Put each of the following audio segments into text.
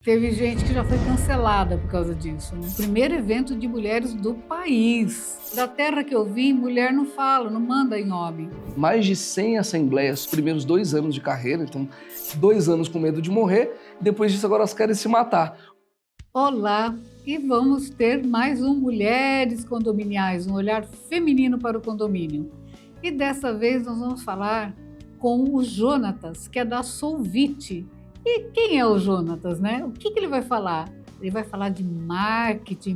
Teve gente que já foi cancelada por causa disso. No primeiro evento de mulheres do país. Da terra que eu vim, mulher não fala, não manda em homem. Mais de 100 assembleias, os primeiros 2 anos de carreira, então 2 anos com medo de morrer, depois disso agora elas querem se matar. Olá, e vamos ter mais um Mulheres Condominiais, um olhar feminino para o condomínio. E dessa vez nós vamos falar com o Jonatas, que é da Solvit. E quem é o Jonatas, né? O que ele vai falar? Ele vai falar de marketing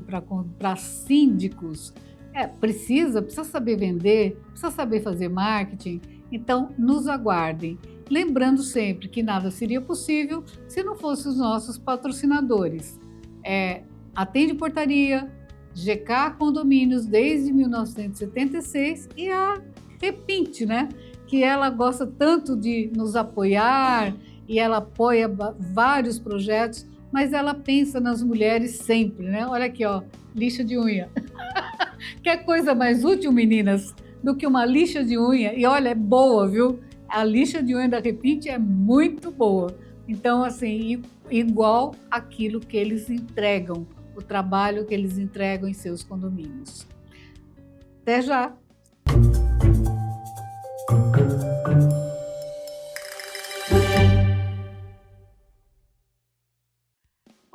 para síndicos. Precisa saber vender, precisa saber fazer marketing. Então, nos aguardem. Lembrando sempre que nada seria possível se não fossem os nossos patrocinadores. Atende Portaria, GK Condomínios desde 1976 e a Repinte, né? Que ela gosta tanto de nos apoiar e ela apoia vários projetos, mas ela pensa nas mulheres sempre, né? Olha aqui, ó, lixa de unha. Quer coisa mais útil, meninas, do que uma lixa de unha? E olha, é boa, viu? A lixa de unha da Repinte é muito boa. Então, assim, igual aquilo que eles entregam, o trabalho que eles entregam em seus condomínios. Até já!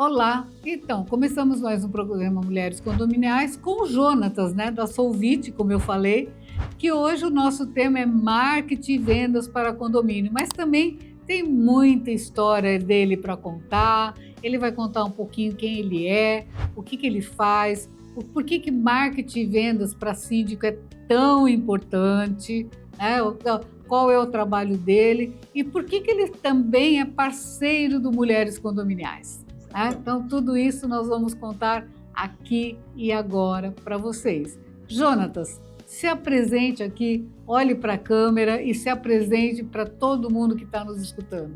Olá! Então, começamos mais um programa Mulheres Condominiais com o Jonatas, né, da Solvit, como eu falei, que hoje o nosso tema é marketing e vendas para condomínio, mas também tem muita história dele para contar. Ele vai contar um pouquinho quem ele é, o que ele faz, por que marketing e vendas para síndico é tão importante, né? Qual é o trabalho dele e por que ele também é parceiro do Mulheres Condominiais. Então, tudo isso nós vamos contar aqui e agora para vocês. Jonatas, se apresente aqui, olhe para a câmera e se apresente para todo mundo que está nos escutando.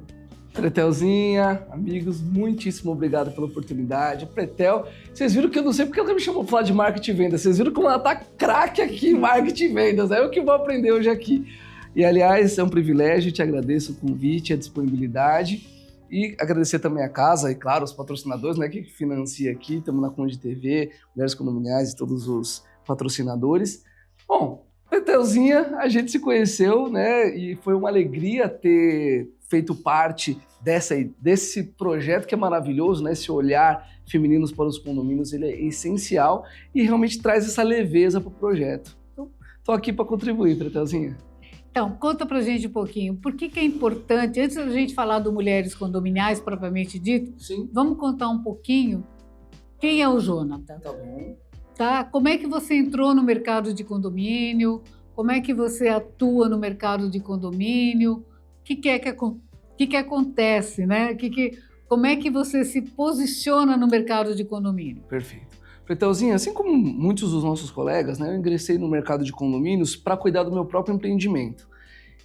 Pretelzinha, amigos, muitíssimo obrigado pela oportunidade. Pretel, vocês viram que eu não sei porque ela me chamou para falar de marketing e vendas, vocês viram como ela tá craque aqui em marketing e vendas, é o que eu vou aprender hoje aqui. E aliás, é um privilégio, te agradeço o convite, a disponibilidade. E agradecer também a casa e, claro, os patrocinadores, né, que financia aqui. Estamos na Conde TV, Mulheres Condominiais e todos os patrocinadores. Bom, Pretelzinha, a gente se conheceu, né, e foi uma alegria ter feito parte desse projeto que é maravilhoso, né, esse olhar feminino para os condomínios, ele é essencial e realmente traz essa leveza para o projeto. Então, estou aqui para contribuir, Pretelzinha. Então, conta pra gente um pouquinho, por que é importante, antes da gente falar do Mulheres Condominiais, propriamente dito, Sim. Vamos contar um pouquinho quem é o Jonatas. Tá bom. Tá? Como é que você entrou no mercado de condomínio? Como é que você atua no mercado de condomínio? O que acontece, né? Como é que você se posiciona no mercado de condomínio? Perfeito. Pretelzinha, assim como muitos dos nossos colegas, né, eu ingressei no mercado de condomínios para cuidar do meu próprio empreendimento.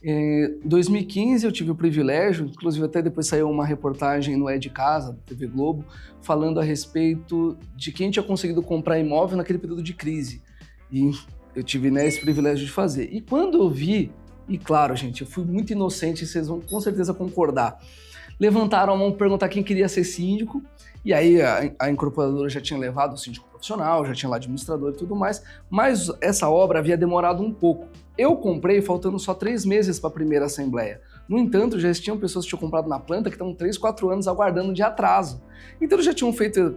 Em 2015 eu tive o privilégio, inclusive até depois saiu uma reportagem no É de Casa, da TV Globo, falando a respeito de quem tinha conseguido comprar imóvel naquele período de crise. E eu tive, né, esse privilégio de fazer. E quando eu vi, e claro, gente, eu fui muito inocente, vocês vão com certeza concordar, levantaram a mão para perguntar quem queria ser síndico, e aí a incorporadora já tinha levado o síndico profissional, já tinha lá administrador e tudo mais, mas essa obra havia demorado um pouco. Eu comprei faltando só 3 meses para a primeira assembleia. No entanto, já existiam pessoas que tinham comprado na planta que estão 3, 4 anos aguardando de atraso. Então eles já tinham feito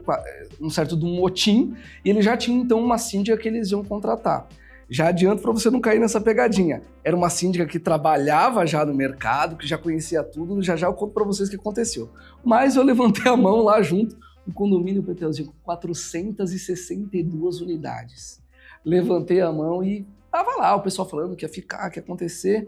um certo de um motim e eles já tinham então uma síndica que eles iam contratar. Já adianto para você não cair nessa pegadinha. Era uma síndica que trabalhava já no mercado, que já conhecia tudo, já eu conto para vocês o que aconteceu. Mas eu levantei a mão lá junto, um condomínio Pretelzinho com 462 unidades. Levantei a mão e tava lá o pessoal falando que ia ficar, que ia acontecer.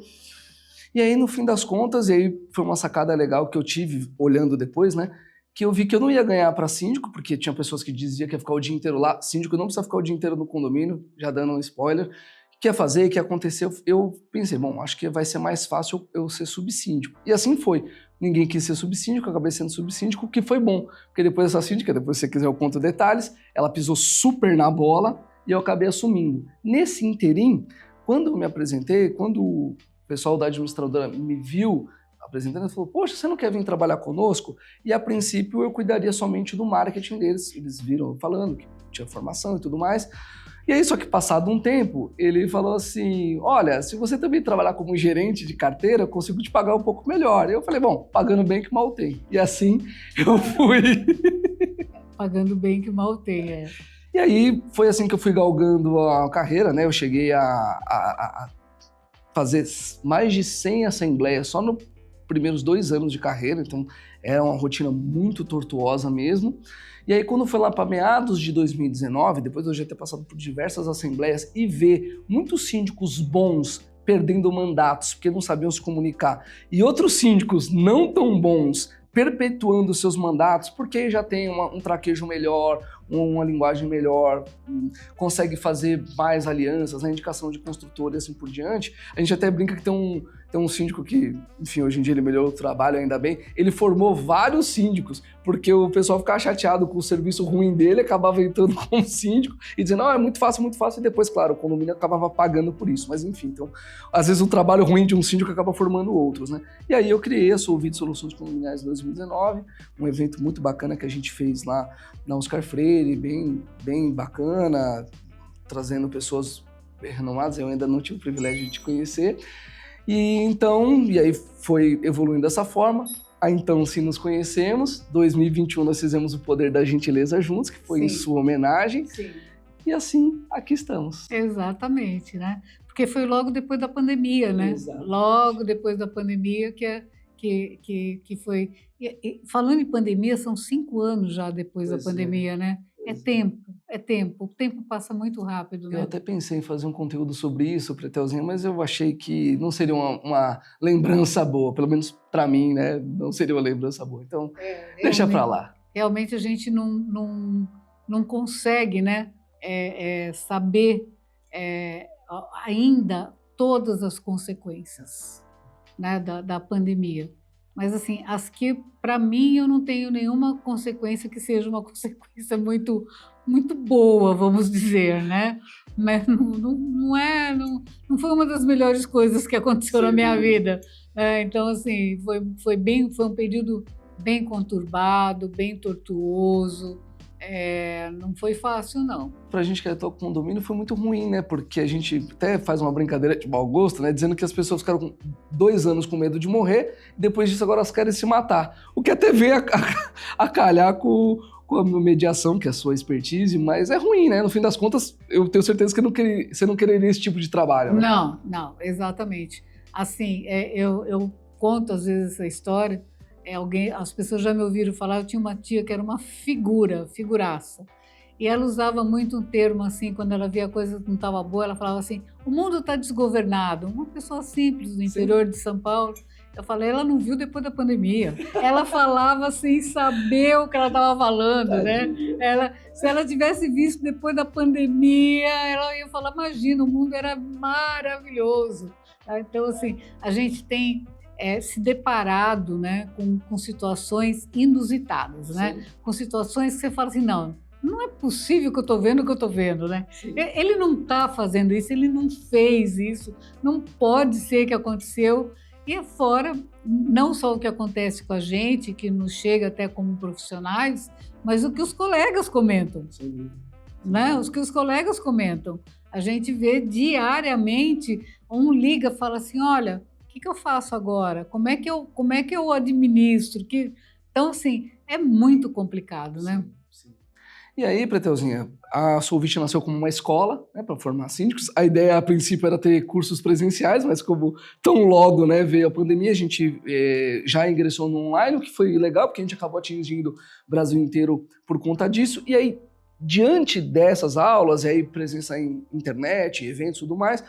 E aí, no fim das contas, e aí foi uma sacada legal que eu tive olhando depois, né? Que eu vi que eu não ia ganhar para síndico, porque tinha pessoas que diziam que ia ficar o dia inteiro lá. Síndico não precisa ficar o dia inteiro no condomínio, já dando um spoiler. O que ia fazer, o que ia acontecer, eu pensei, bom, acho que vai ser mais fácil eu ser subsíndico. E assim foi. Ninguém quis ser subsíndico, eu acabei sendo subsíndico, o que foi bom. Porque depois essa síndica, depois se você quiser eu conto detalhes, ela pisou super na bola e eu acabei assumindo. Nesse interim, quando eu me apresentei, quando o pessoal da administradora me viu apresentando, ele falou, poxa, você não quer vir trabalhar conosco? E a princípio eu cuidaria somente do marketing deles, eles viram falando que tinha formação e tudo mais. E aí, só que passado um tempo, ele falou assim, olha, se você também trabalhar como gerente de carteira, eu consigo te pagar um pouco melhor. E eu falei, bom, pagando bem que mal tem. E assim eu fui. Pagando bem que mal tem, E aí, foi assim que eu fui galgando a carreira, né? Eu cheguei a fazer mais de 100 assembleias só nos primeiros 2 anos de carreira, então era uma rotina muito tortuosa mesmo. E aí, quando foi lá para meados de 2019, depois de eu já ter passado por diversas assembleias e ver muitos síndicos bons perdendo mandatos porque não sabiam se comunicar, e outros síndicos não tão bons perpetuando seus mandatos porque já tem um traquejo melhor, uma linguagem melhor, consegue fazer mais alianças, a indicação de construtor e assim por diante. A gente até brinca que tem um síndico que, enfim, hoje em dia ele melhorou o trabalho, ainda bem, ele formou vários síndicos, porque o pessoal ficava chateado com o serviço ruim dele, acabava entrando como síndico e dizendo, é muito fácil, e depois, claro, o condomínio acabava pagando por isso, mas enfim, então, às vezes o trabalho ruim de um síndico acaba formando outros, né? E aí eu criei a Solvit Soluções Condominiais em 2019, um evento muito bacana que a gente fez lá na Oscar Freire, bem bacana, trazendo pessoas renomadas, eu ainda não tive o privilégio de te conhecer. E aí foi evoluindo dessa forma. Então, sim, nos conhecemos. 2021 nós fizemos o Poder da Gentileza juntos, que foi em sua homenagem. Sim. E assim, aqui estamos. Exatamente, né? Porque foi logo depois da pandemia, né? Exato. Logo depois da pandemia que foi... falando em pandemia, são 5 anos já depois da pandemia, né? É tempo. O tempo passa muito rápido, né? Eu até pensei em fazer um conteúdo sobre isso, Pretelzinha, mas eu achei que não seria uma lembrança boa, pelo menos para mim, né? Não seria uma lembrança boa. Então, deixa para lá. Realmente a gente não consegue, né? Saber ainda todas as consequências, né, da pandemia. Mas, assim, as que, para mim, eu não tenho nenhuma consequência que seja uma consequência muito, muito boa, vamos dizer, né? Mas não foi uma das melhores coisas que aconteceu na minha vida. Então, assim, foi um período bem conturbado, bem tortuoso. Não foi fácil, não. Pra gente que é toque condomínio foi muito ruim, né? Porque a gente até faz uma brincadeira de mau gosto, né? Dizendo que as pessoas ficaram com 2 anos com medo de morrer, e depois disso agora elas querem se matar. O que até veio a calhar com a mediação, que é a sua expertise, mas é ruim, né? No fim das contas, eu tenho certeza que você não quereria esse tipo de trabalho, né? Não, exatamente. Assim, eu conto às vezes essa história. As pessoas já me ouviram falar, eu tinha uma tia que era uma figuraça. E ela usava muito um termo assim, quando ela via a coisa que não estava boa, ela falava assim, o mundo está desgovernado. Uma pessoa simples do interior de São Paulo. Eu falei, ela não viu depois da pandemia. Ela falava sem saber o que ela estava falando, né? Se ela tivesse visto depois da pandemia, ela ia falar, imagina, o mundo era maravilhoso. Então, assim, a gente tem se deparado, né, com situações inusitadas, né? Com situações que você fala assim, não é possível que eu estou vendo o que eu estou vendo, né? Ele não está fazendo isso, ele não fez isso, não pode ser que aconteceu. E fora, não só o que acontece com a gente, que nos chega até como profissionais, mas o que os colegas comentam, né? O que os colegas comentam. A gente vê diariamente, um liga e fala assim, olha, o que eu faço agora? Como é que eu administro? Então, assim, é muito complicado, né? Sim. E aí, Pretelzinha, a Solvit nasceu como uma escola, né, para formar síndicos. A ideia, a princípio, era ter cursos presenciais, mas como tão logo, né, veio a pandemia, a gente já ingressou no online, o que foi legal, porque a gente acabou atingindo o Brasil inteiro por conta disso. E aí, diante dessas aulas, e aí presença em internet, eventos e tudo mais,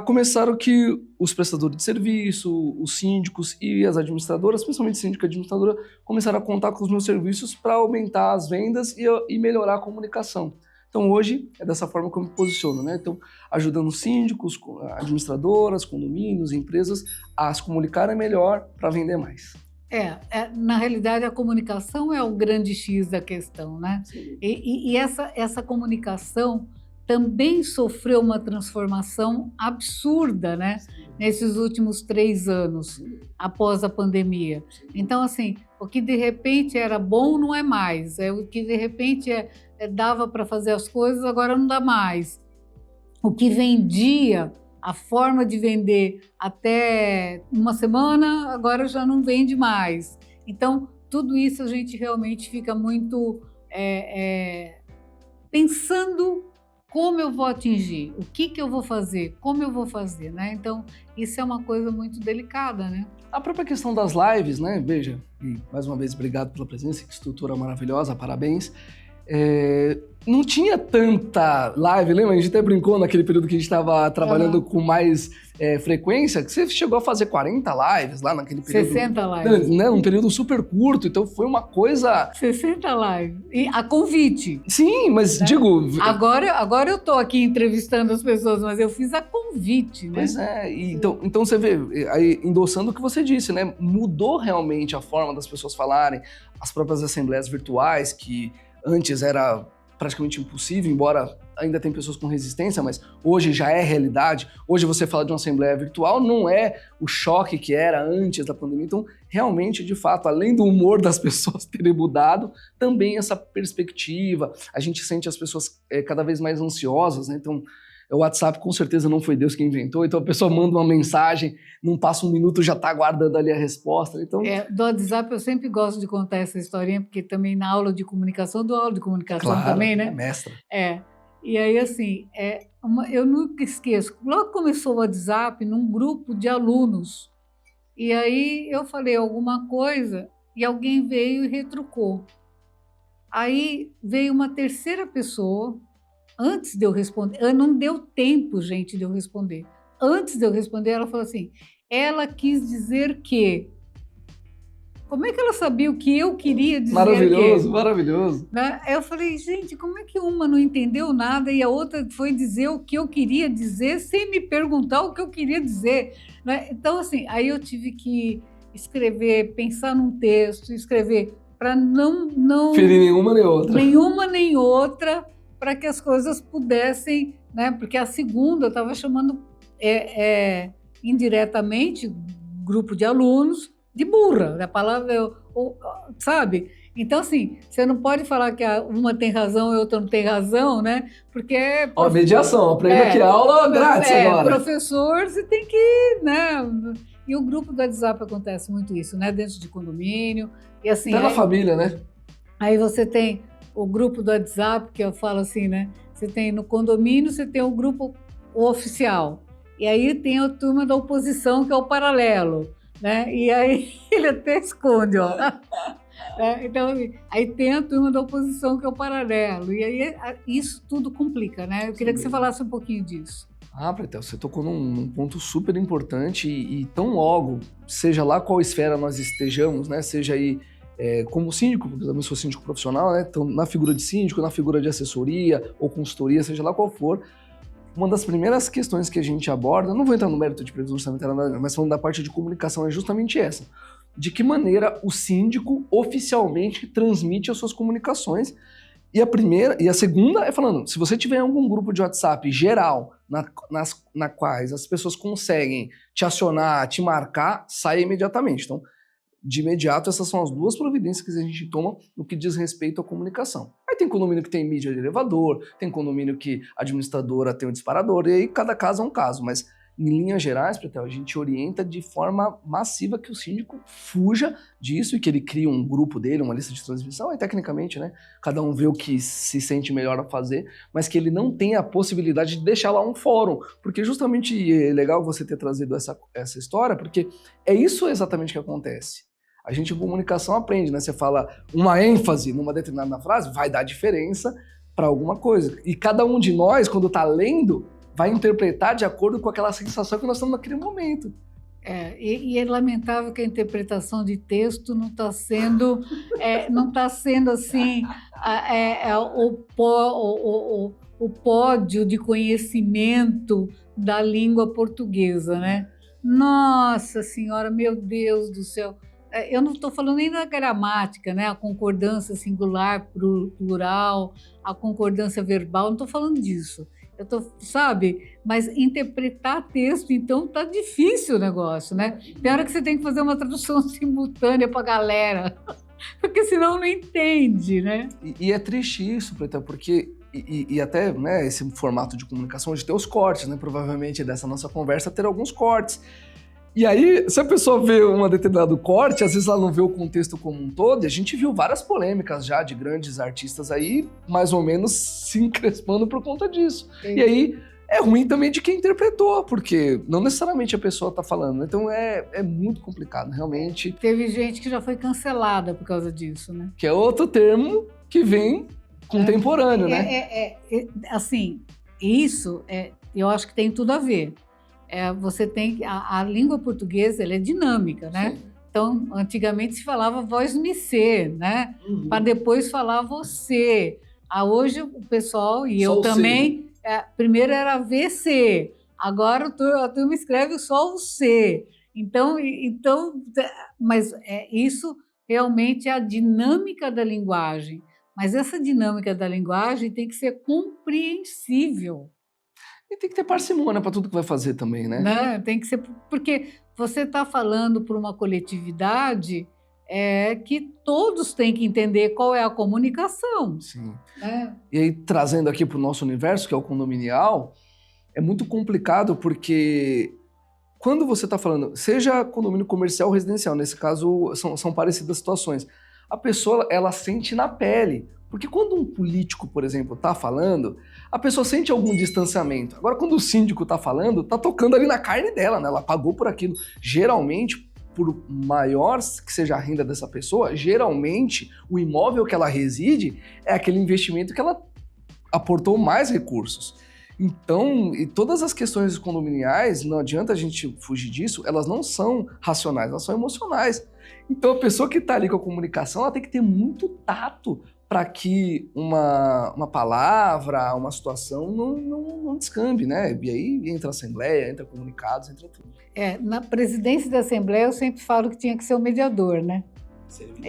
começaram que os prestadores de serviço, os síndicos e as administradoras, principalmente síndico e administradora, começaram a contar com os meus serviços para aumentar as vendas e melhorar a comunicação. Então hoje é dessa forma que eu me posiciono, né? Então, ajudando síndicos, administradoras, condomínios, empresas a se comunicarem melhor para vender mais. Na realidade, a comunicação é o grande X da questão, né? E essa comunicação também sofreu uma transformação absurda, né? Nesses últimos 3 anos, após a pandemia. Então, assim, o que de repente era bom não é mais, o que de repente dava para fazer as coisas, agora não dá mais. O que vendia, a forma de vender até uma semana, agora já não vende mais. Então, tudo isso a gente realmente fica muito pensando como eu vou atingir, o que eu vou fazer, como eu vou fazer, né? Então, isso é uma coisa muito delicada, né? A própria questão das lives, né? Veja, e mais uma vez, obrigado pela presença, que estrutura maravilhosa, parabéns. Não tinha tanta live, lembra? A gente até brincou naquele período que a gente estava trabalhando com mais frequência, que você chegou a fazer 40 lives lá naquele período. 60 lives. Né? Um período super curto, então foi uma coisa... 60 lives. E a convite. Sim, mas né? digo... Agora eu estou aqui entrevistando as pessoas, mas eu fiz a convite, né? Pois é, então você vê, aí, endossando o que você disse, né? Mudou realmente a forma das pessoas falarem, as próprias assembleias virtuais, que antes era praticamente impossível, embora ainda tem pessoas com resistência, mas hoje já é realidade. Hoje você fala de uma assembleia virtual, não é o choque que era antes da pandemia. Então, realmente, de fato, além do humor das pessoas terem mudado, também essa perspectiva, a gente sente as pessoas cada vez mais ansiosas, né? Então, o WhatsApp com certeza não foi Deus que inventou, então a pessoa manda uma mensagem, não passa um minuto, já está aguardando ali a resposta. Então... do WhatsApp eu sempre gosto de contar essa historinha, porque também na aula de comunicação, dou aula de comunicação claro, também, né? É mestra. E aí assim, eu nunca esqueço, logo começou o WhatsApp num grupo de alunos, e aí eu falei alguma coisa e alguém veio e retrucou. Aí veio uma terceira pessoa, antes de eu responder, não deu tempo, gente, de eu responder. Antes de eu responder, ela falou assim, ela quis dizer que... Como é que ela sabia o que eu queria dizer? Maravilhoso, maravilhoso. Né? Eu falei, gente, como é que uma não entendeu nada e a outra foi dizer o que eu queria dizer sem me perguntar o que eu queria dizer? Né? Então, assim, aí eu tive que escrever, pensar num texto, escrever para não... ferir nenhuma nem outra. Nenhuma nem outra, para que as coisas pudessem, né? Porque a segunda eu estava chamando indiretamente grupo de alunos de burra, a palavra, sabe? Então, assim, você não pode falar que uma tem razão e a outra não tem razão, né? Porque... mediação, aprenda que aula grátis agora. Professor, você tem que, né? E o grupo do WhatsApp acontece muito isso, né? Dentro de condomínio. E assim, na família, né? Aí você tem o grupo do WhatsApp, que eu falo assim, né? Você tem no condomínio, você tem o grupo oficial. E aí tem a turma da oposição, que é o paralelo, né? E aí ele até esconde, ó. Então, aí tem a turma da oposição, que é o paralelo. E aí isso tudo complica, né? Eu queria que você falasse um pouquinho disso. Pretel, você tocou num ponto super importante e tão logo, seja lá qual esfera nós estejamos, né? Seja aí como síndico, porque eu também sou síndico profissional, né? Então, na figura de síndico, na figura de assessoria ou consultoria, seja lá qual for, uma das primeiras questões que a gente aborda, não vou entrar no mérito de previsão orçamentária, mas falando da parte de comunicação, é justamente essa. De que maneira o síndico oficialmente transmite as suas comunicações. E a segunda é falando, se você tiver algum grupo de WhatsApp geral, na quais as pessoas conseguem te acionar, te marcar, saia imediatamente. Então, de imediato, essas são as duas providências que a gente toma no que diz respeito à comunicação. Aí tem condomínio que tem mídia de elevador, tem condomínio que a administradora tem um disparador, e aí cada caso é um caso, mas em linhas gerais, Pretel, a gente orienta de forma massiva que o síndico fuja disso e que ele crie um grupo dele, uma lista de transmissão, e tecnicamente, né, cada um vê o que se sente melhor a fazer, mas que ele não tenha a possibilidade de deixar lá um fórum, porque justamente é legal você ter trazido essa história, porque é isso exatamente que acontece. A gente em comunicação aprende, né? Você fala uma ênfase numa determinada frase, vai dar diferença para alguma coisa. E cada um de nós, quando está lendo, vai interpretar de acordo com aquela sensação que nós estamos naquele momento. E é lamentável que a interpretação de texto não está sendo, assim o pódio de conhecimento da língua portuguesa, né? Nossa Senhora, meu Deus do céu! eu não estou falando nem da gramática, né? A concordância singular, plural, a concordância verbal, não estou falando disso. Eu tô, sabe? Mas interpretar texto, então, tá difícil o negócio, né? Tem hora que você tem que fazer uma tradução simultânea para a galera, porque senão não entende, né? E é triste isso, Preta, porque e até, né, esse formato de comunicação onde tem os cortes, né? Provavelmente dessa nossa conversa ter alguns cortes. E aí, se a pessoa vê um determinado corte, às vezes ela não vê o contexto como um todo, e a gente viu várias polêmicas já de grandes artistas aí, mais ou menos se encrespando por conta disso. Sim. E aí, é ruim também de quem interpretou, porque não necessariamente a pessoa está falando. Então, é muito complicado, realmente. Teve gente que já foi cancelada por causa disso, né? Que é outro termo que vem contemporâneo, né? Assim, isso, eu acho que tem tudo a ver. Você tem a língua portuguesa, ela é dinâmica, né? Sim. Então, antigamente se falava voz-me ser, né? Uhum. Para depois falar você. Hoje o pessoal, e só eu também, primeiro era VC, agora a turma escreve só o C. Então, mas isso realmente é a dinâmica da linguagem. Mas essa dinâmica da linguagem tem que ser compreensível. E tem que ter parcimônia para tudo que vai fazer também, né? Não, tem que ser, porque você está falando para uma coletividade que todos têm que entender qual é a comunicação. Sim. E aí, trazendo aqui para o nosso universo, que é o condominial, é muito complicado porque quando você está falando, seja condomínio comercial ou residencial, nesse caso são parecidas situações, a pessoa ela sente na pele. Porque quando um político, por exemplo, está falando, a pessoa sente algum distanciamento. Agora, quando o síndico está falando, está tocando ali na carne dela, né? Ela pagou por aquilo. Geralmente, por maior que seja a renda dessa pessoa, geralmente o imóvel que ela reside é aquele investimento que ela aportou mais recursos. Então, e todas as questões condominiais, não adianta a gente fugir disso, elas não são racionais, elas são emocionais. Então, a pessoa que está ali com a comunicação, ela tem que ter muito tato para que uma palavra, uma situação não descambe, né? E aí entra a Assembleia, entra comunicados, entra tudo. Na presidência da Assembleia eu sempre falo que tinha que ser o mediador, né?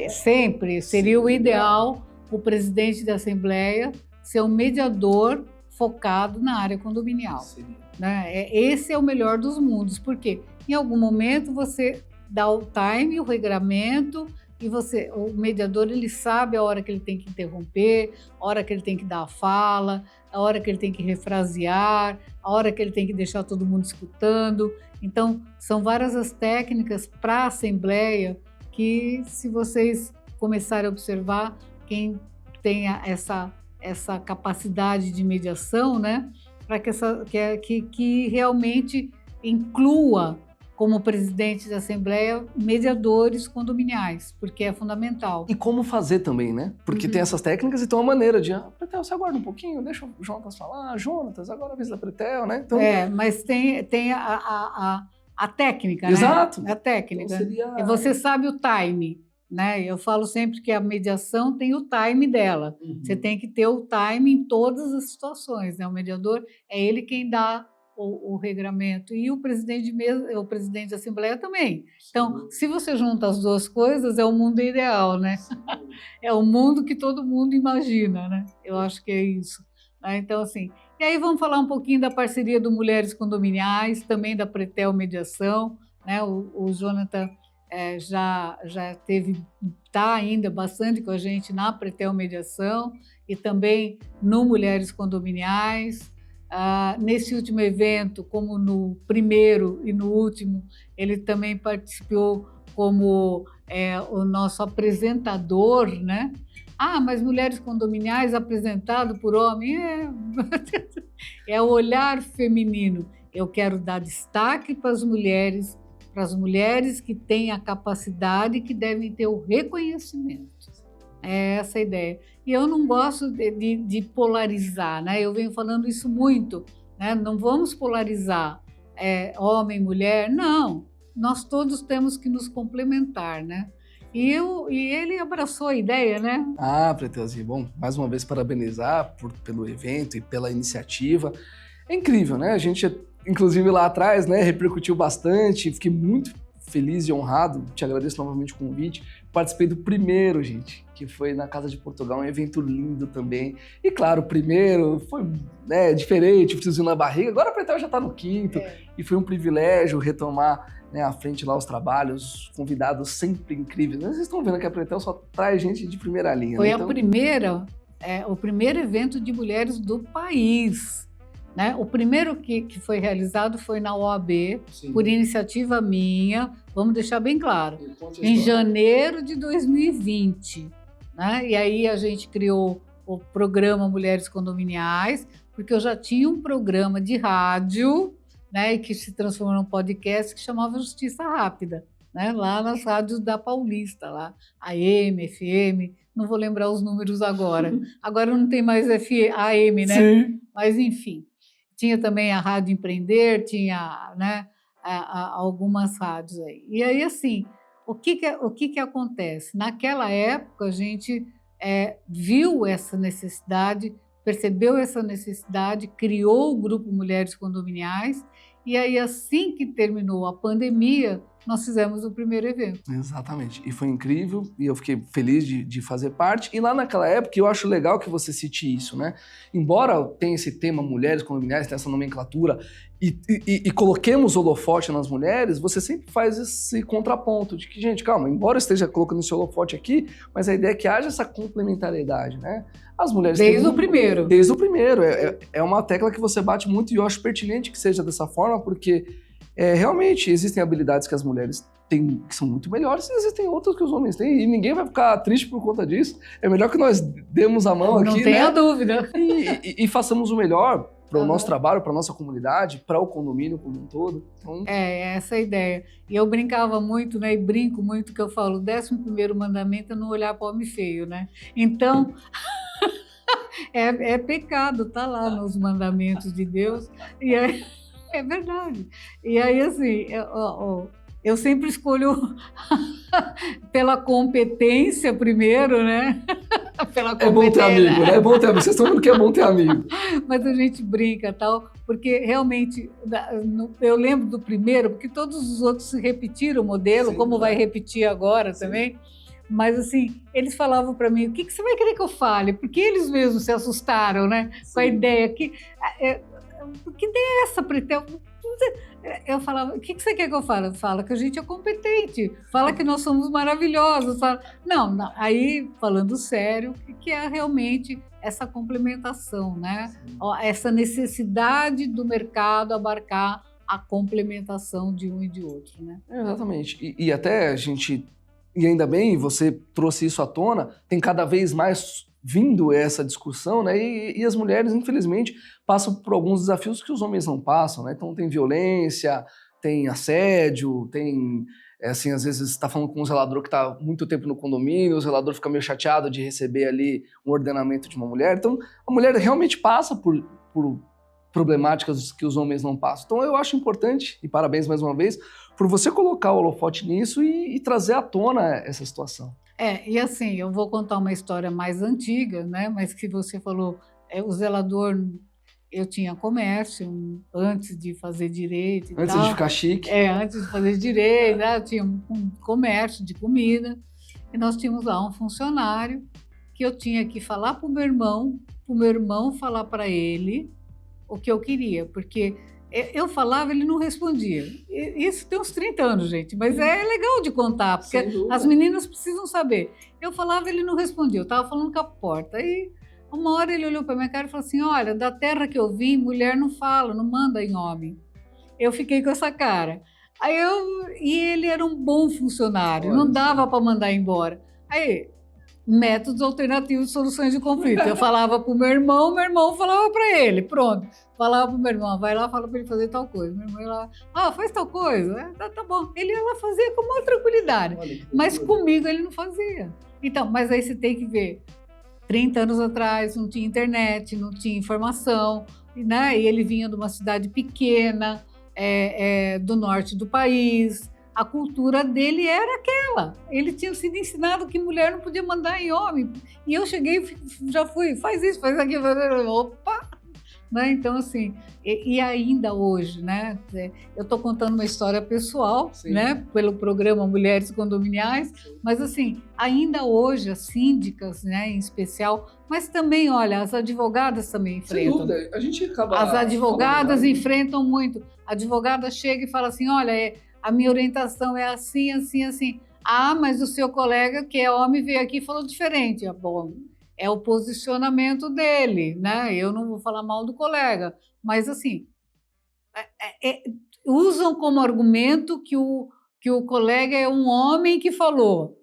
Sempre. Seria o ideal o presidente da Assembleia ser um mediador focado na área condominial. Né? Esse é o melhor dos mundos, porque em algum momento você dá o time, o regramento, e o mediador, ele sabe a hora que ele tem que interromper, a hora que ele tem que dar a fala, a hora que ele tem que refrasear, a hora que ele tem que deixar todo mundo escutando. Então, são várias as técnicas para a Assembleia que, se vocês começarem a observar, quem tenha essa capacidade de mediação, né, para que realmente inclua como presidente da Assembleia, mediadores condominiais, porque é fundamental. E como fazer também, né? Porque tem essas técnicas e tem uma maneira de, Pretel, você aguarda um pouquinho, deixa o Jonatas falar, Jonatas, agora a vez da Pretel, né? Então, mas tem a técnica, exato, né? A técnica. Então, e você sabe o time, né? Eu falo sempre que a mediação tem o time dela. Uhum. Você tem que ter o time em todas as situações, né? O mediador é ele quem dá o regramento, e o presidente da Assembleia também. Então, se você junta as duas coisas, é o mundo ideal, né? É o mundo que todo mundo imagina, né? Eu acho que é isso. Então, assim, e aí vamos falar um pouquinho da parceria do Mulheres Condominiais, também da Pretel Mediação, né? O Jonathan já está ainda bastante com a gente na Pretel Mediação e também no Mulheres Condominiais. Nesse último evento, como no primeiro e no último, ele também participou como o nosso apresentador, né? Mas Mulheres Condominiais apresentado por homem, é o olhar feminino. Eu quero dar destaque para as mulheres que têm a capacidade e que devem ter o reconhecimento. É essa a ideia. E eu não gosto de polarizar, né? Eu venho falando isso muito, né? Não vamos polarizar homem, mulher, não. Nós todos temos que nos complementar, né? E ele abraçou a ideia, né? Pretelzinho, bom, mais uma vez parabenizar pelo evento e pela iniciativa. É incrível, né? A gente, inclusive lá atrás, né, repercutiu bastante, fiquei muito feliz e honrado, te agradeço novamente o convite, participei do primeiro, gente, que foi na Casa de Portugal, um evento lindo também. E claro, o primeiro foi diferente, friozinho na barriga, agora a Pretel já está no quinto, e foi um privilégio retomar à frente lá os trabalhos, convidados sempre incríveis. Vocês estão vendo que a Pretel só traz gente de primeira linha. Foi né? Então... o primeiro evento de mulheres do país. Né? O primeiro que foi realizado foi na OAB, Sim. por iniciativa minha, vamos deixar bem claro, em janeiro de 2020. Né? E aí a gente criou o programa Mulheres Condominiais, porque eu já tinha um programa de rádio, né, que se transformou num podcast que chamava Justiça Rápida, né, lá nas rádios da Paulista, lá, AM, FM, não vou lembrar os números agora. Agora não tem mais AM, né? Sim. Mas, enfim, tinha também a Rádio Empreender, tinha, né, algumas rádios aí. E aí, assim, o que acontece? Naquela época, a gente viu essa necessidade, percebeu essa necessidade, criou o Grupo Mulheres Condominiais, e aí, assim que terminou a pandemia, nós fizemos o primeiro evento. Exatamente. E foi incrível, e eu fiquei feliz de fazer parte. E lá naquela época, eu acho legal que você cite isso, né? Embora tenha esse tema mulheres condominiais, tenha essa nomenclatura, e coloquemos holofote nas mulheres, você sempre faz esse contraponto de que, gente, calma, embora eu esteja colocando esse holofote aqui, mas a ideia é que haja essa complementariedade, né? As mulheres... Desde o primeiro. Desde o primeiro. É uma tecla que você bate muito e eu acho pertinente que seja dessa forma, porque realmente existem habilidades que as mulheres têm que são muito melhores e existem outras que os homens têm e ninguém vai ficar triste por conta disso. É melhor que nós demos a mão aqui, não tenha dúvida. E façamos o melhor para o nosso trabalho, para a nossa comunidade, para o condomínio como um todo. Então... essa a ideia. E eu brincava muito, né? E brinco muito que eu falo, o 11º mandamento é não olhar para o homem feio, né? Então... é pecado, tá lá nos mandamentos de Deus, e é verdade. E aí, assim, eu sempre escolho pela competência primeiro, né? Pela competência. É bom ter amigo, né? É bom ter amigo. Vocês estão vendo que é bom ter amigo. Mas a gente brinca tal, porque realmente eu lembro do primeiro, porque todos os outros se repetiram o modelo, Sim, como vai repetir agora Sim. também. Mas, assim, eles falavam para mim, o que você vai querer que eu fale? Porque eles mesmos se assustaram, né? Sim. Com a ideia que... que ideia é essa, Pretel? Eu falava, o que você quer que eu fale? Fala que a gente é competente, fala que nós somos maravilhosos. Fala... Não, aí, falando sério, que é realmente essa complementação, né? Sim. Essa necessidade do mercado abarcar a complementação de um e de outro, né? Exatamente. E até a gente... E ainda bem, você trouxe isso à tona, tem cada vez mais vindo essa discussão, né? E as mulheres, infelizmente, passam por alguns desafios que os homens não passam, né? Então tem violência, tem assédio, tem, assim, às vezes está falando com um zelador que está muito tempo no condomínio, o zelador fica meio chateado de receber ali um ordenamento de uma mulher. Então a mulher realmente passa por problemáticas que os homens não passam. Então eu acho importante, e parabéns mais uma vez, por você colocar o holofote nisso e trazer à tona essa situação. E assim, eu vou contar uma história mais antiga, né? Mas que você falou, o zelador, eu tinha comércio antes de fazer direito e Antes tal. de ficar chique. Antes de fazer direito, né? Eu tinha um comércio de comida, e nós tínhamos lá um funcionário que eu tinha que falar para o meu irmão falar para ele o que eu queria, porque eu falava, ele não respondia. Isso tem uns 30 anos, gente, mas é legal de contar, porque as meninas precisam saber. Eu falava, ele não respondia, eu estava falando com a porta. Aí, uma hora ele olhou para minha cara e falou assim, olha, da terra que eu vim, mulher não fala, não manda em homem. Eu fiquei com essa cara. E ele era um bom funcionário, não dava para mandar embora. Aí, métodos alternativos de soluções de conflito. Eu falava para o meu irmão falava para ele, pronto. Falava para o meu irmão, vai lá, fala para ele fazer tal coisa. Meu irmão ia lá, faz tal coisa, tá bom. Ele ia lá fazer com uma tranquilidade, mas comigo ele não fazia. Então, mas aí você tem que ver, 30 anos atrás não tinha internet, não tinha informação, né? E ele vinha de uma cidade pequena, do norte do país. A cultura dele era aquela. Ele tinha sido ensinado que mulher não podia mandar em homem. E eu cheguei, já fui, faz isso, faz aquilo. Opa! né? Então, assim, e ainda hoje, né? Eu estou contando uma história pessoal, Sim. né? Pelo programa Mulheres Condominiais, mas, assim, ainda hoje as síndicas, né, em especial, mas também, olha, as advogadas também Sem enfrentam. dúvida, a gente acaba... As advogadas falando, enfrentam muito. A advogada chega e fala assim, olha, a minha orientação é assim, assim, assim. Ah, mas o seu colega, que é homem, veio aqui e falou diferente. Bom, é o posicionamento dele, né? Eu não vou falar mal do colega, mas assim, usam como argumento que o colega é um homem que falou.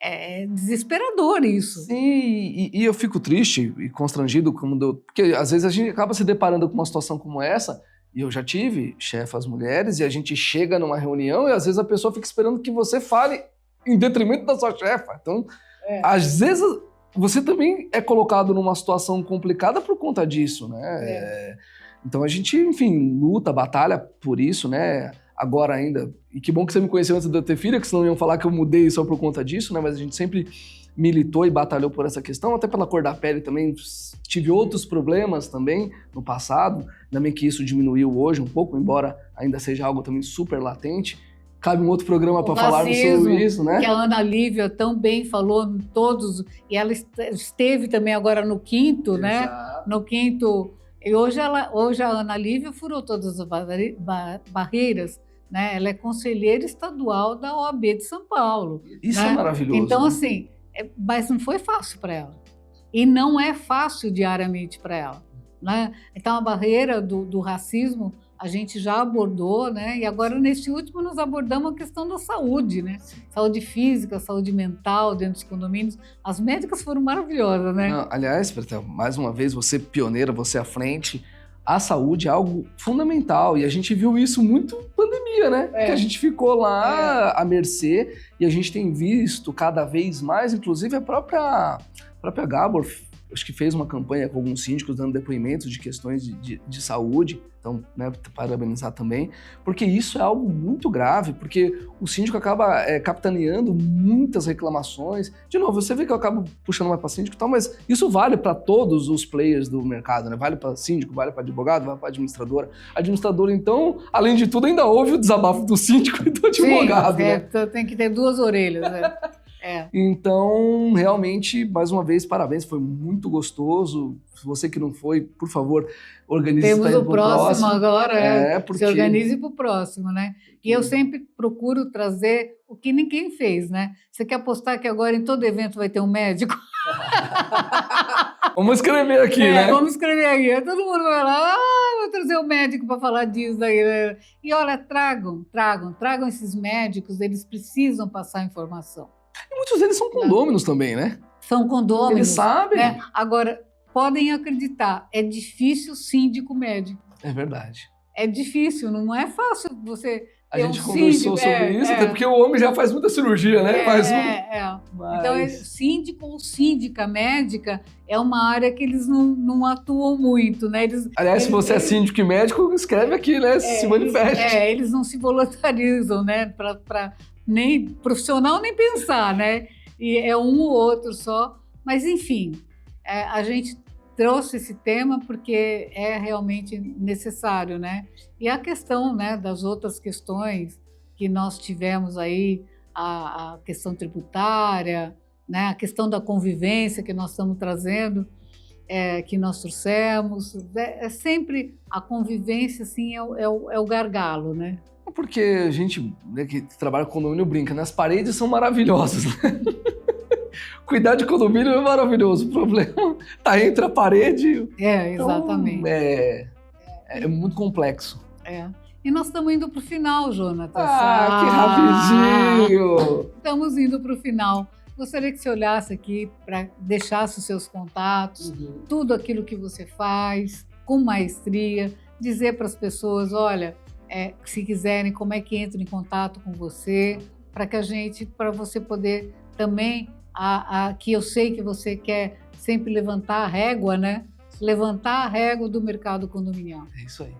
É desesperador isso. Sim, e eu fico triste e constrangido, porque às vezes a gente acaba se deparando com uma situação como essa, e eu já tive chefas mulheres, e a gente chega numa reunião e às vezes a pessoa fica esperando que você fale em detrimento da sua chefa. Então, às vezes você também é colocado numa situação complicada por conta disso, né? Então a gente, enfim, luta, batalha por isso, né? Agora ainda, e que bom que você me conheceu antes de eu ter filha, que senão iam falar que eu mudei só por conta disso, né? Mas a gente sempre militou e batalhou por essa questão, até pela cor da pele também. Tive outros problemas também no passado, ainda bem que isso diminuiu hoje um pouco, embora ainda seja algo também super latente. Cabe um outro programa para falarmos sobre isso, né? Que a Ana Lívia tão bem falou em todos, e ela esteve também agora no quinto, né? Exato. No quinto. E hoje a Ana Lívia furou todas as barreiras, né? Ela é conselheira estadual da OAB de São Paulo. Isso né? é maravilhoso. Então, né? assim, mas não foi fácil para ela. E não é fácil diariamente para ela. Né? Então, a barreira do racismo a gente já abordou, né? E agora, neste último, nós abordamos a questão da saúde, né? Saúde física, saúde mental dentro dos condomínios. As médicas foram maravilhosas, né? Não, aliás, Pretel, mais uma vez, você pioneira, você à frente. A saúde é algo fundamental e a gente viu isso muito na pandemia, né? Que a gente ficou lá à mercê e a gente tem visto cada vez mais, inclusive a própria Gabor, acho que fez uma campanha com alguns síndicos dando depoimentos de questões de saúde, então, né, parabenizar também, porque isso é algo muito grave, porque o síndico acaba capitaneando muitas reclamações. De novo, você vê que eu acabo puxando mais para síndico e tal, mas isso vale para todos os players do mercado, né? Vale para síndico, vale para advogado, vale para administradora. A administradora, então, além de tudo, ainda ouve o desabafo do síndico e do advogado. Sim, né? Tem que ter duas orelhas, né? Então, realmente, mais uma vez, parabéns, foi muito gostoso. Você que não foi, por favor, organize Temos o próximo agora, porque... se organize para o próximo, né? E eu sempre procuro trazer o que ninguém fez, né? Você quer apostar que agora em todo evento vai ter um médico? Vamos escrever aqui, né? Vamos escrever aqui. Todo mundo vai lá, vou trazer o médico para falar disso daí. Né? E olha, tragam esses médicos, eles precisam passar informação. E muitos deles são condôminos também, né? São condôminos. Eles sabem. Né? Agora, podem acreditar, é difícil síndico médico. É verdade. É difícil, não é fácil você... A gente conversou sobre isso, até porque o homem já faz muita cirurgia, né? Mas... Então, síndico ou síndica médica é uma área que eles não atuam muito, né? Aliás, se você é síndico e médico, escreve aqui, né? Se manifeste. Eles não se voluntarizam, né? Nem profissional, nem pensar, né? E é um ou outro só. Mas, enfim, a gente trouxe esse tema porque é realmente necessário, né? E a questão, né, das outras questões que nós tivemos aí, a questão tributária, né, a questão da convivência que nós estamos trazendo, que nós trouxemos, é sempre a convivência, assim, é o gargalo, né? Porque a gente, né, que trabalha com condomínio, brinca, né? As paredes são maravilhosas, né? Cuidar de condomínio é maravilhoso. O problema tá entre a parede. Exatamente. Então, é muito complexo. E nós estamos indo para o final, Jonatas. Que rapidinho! Estamos indo para o final. Gostaria que você olhasse aqui para deixasse os seus contatos, tudo aquilo que você faz, com maestria, dizer para as pessoas, olha, se quiserem, como é que entram em contato com você, para você poder também, que eu sei que você quer sempre levantar a régua, né? Levantar a régua do mercado condominial. É isso aí.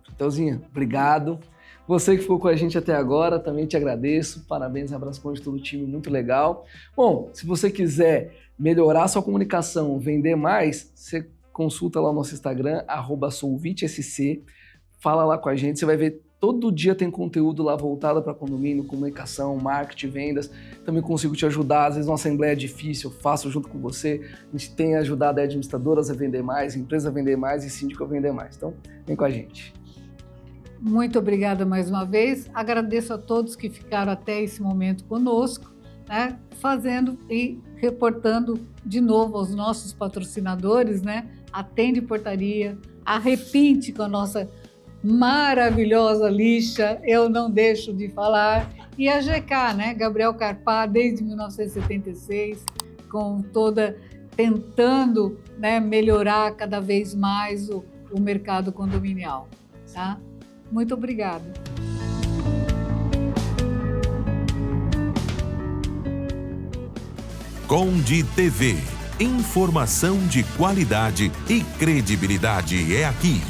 Pretelzinha, obrigado. Você que ficou com a gente até agora, também te agradeço. Parabéns, abraço de todo o time, muito legal. Bom, se você quiser melhorar sua comunicação, vender mais, você consulta lá o nosso Instagram, @solvitesc, fala lá com a gente, você vai ver, todo dia tem conteúdo lá voltado para condomínio, comunicação, marketing, vendas. Também consigo te ajudar, às vezes uma assembleia é difícil, eu faço junto com você. A gente tem ajudado administradoras a vender mais, empresas a vender mais e síndico a vender mais. Então, vem com a gente. Muito obrigada mais uma vez. Agradeço a todos que ficaram até esse momento conosco, né, fazendo e reportando de novo aos nossos patrocinadores, né, a Tende Portaria, a Repinte com a nossa maravilhosa lixa, eu não deixo de falar, e a GK, né, Gabriel Carpá, desde 1976, com toda, tentando, né, melhorar cada vez mais o mercado condominial, tá? Muito obrigada. Conde TV. Informação de qualidade e credibilidade é aqui.